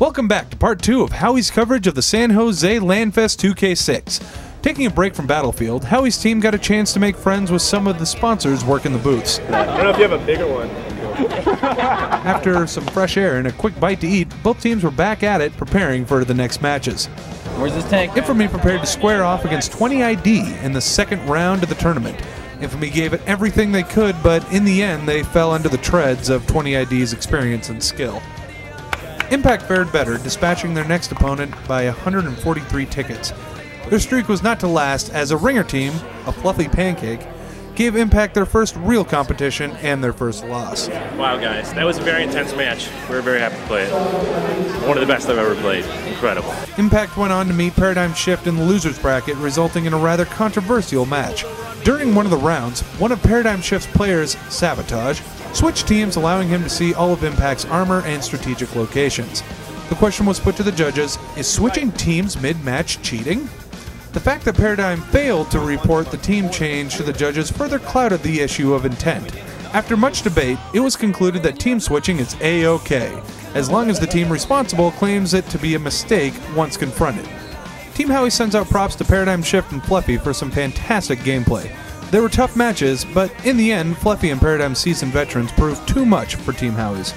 Welcome back to part 2 of Howie's coverage of the San Jose LANFest 2K6. Taking a break from Battlefield, Howie's team got a chance to make friends with some of the sponsors working the booths. I don't know if you have a bigger one. After some fresh air and a quick bite to eat, both teams were back at it, preparing for the next matches. Where's this tank? Infamy prepared to square off against 20ID in the second round of the tournament. Infamy gave it everything they could, but in the end they fell under the treads of 20ID's experience and skill. Impact fared better, dispatching their next opponent by 143 tickets. Their streak was not to last, as a ringer team, a fluffy pancake, gave Impact their first real competition and their first loss. Wow, guys, that was a very intense match. We were very happy to play it. One of the best I've ever played. Incredible. Impact went on to meet Paradigm Shift in the losers bracket, resulting in a rather controversial match. During one of the rounds, one of Paradigm Shift's players, Sabotage, switched teams, allowing him to see all of Impact's armor and strategic locations. The question was put to the judges, is switching teams mid-match cheating? The fact that Paradigm failed to report the team change to the judges further clouded the issue of intent. After much debate, it was concluded that team switching is A-OK, as long as the team responsible claims it to be a mistake once confronted. Team Howie sends out props to Paradigm Shift and Fluffy for some fantastic gameplay. There were tough matches, but in the end, Fluffy and Paradigm's seasoned veterans proved too much for Team Howie's.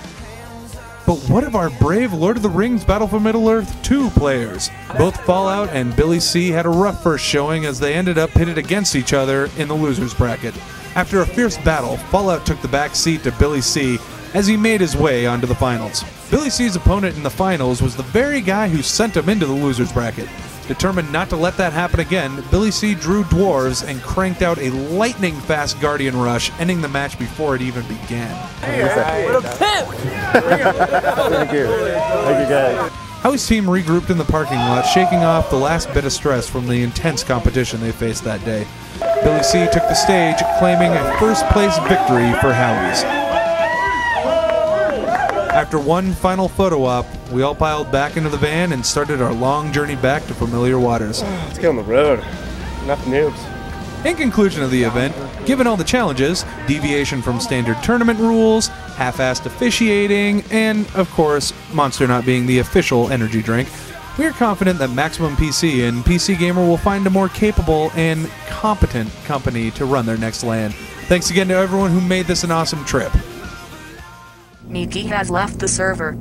But what of our brave Lord of the Rings Battle for Middle-earth 2 players? Both Fallout and Billy C had a rough first showing as they ended up pitted against each other in the losers bracket. After a fierce battle, Fallout took the back seat to Billy C as he made his way onto the finals. Billy C's opponent in the finals was the very guy who sent him into the losers bracket. Determined not to let that happen again, Billy C drew dwarves and cranked out a lightning-fast Guardian Rush, ending the match before it even began. What a pimp! Thank you. Thank you, guys. Howie's team regrouped in the parking lot, shaking off the last bit of stress from the intense competition they faced that day. Billy C took the stage, claiming a first-place victory for Howie's. After one final photo op, we all piled back into the van and started our long journey back to familiar waters. Let's get on the road. Enough noobs. In conclusion of the event, given all the challenges, deviation from standard tournament rules, half-assed officiating, and, of course, Monster not being the official energy drink, we are confident that Maximum PC and PC Gamer will find a more capable and competent company to run their next LAN. Thanks again to everyone who made this an awesome trip. Nikki has left the server.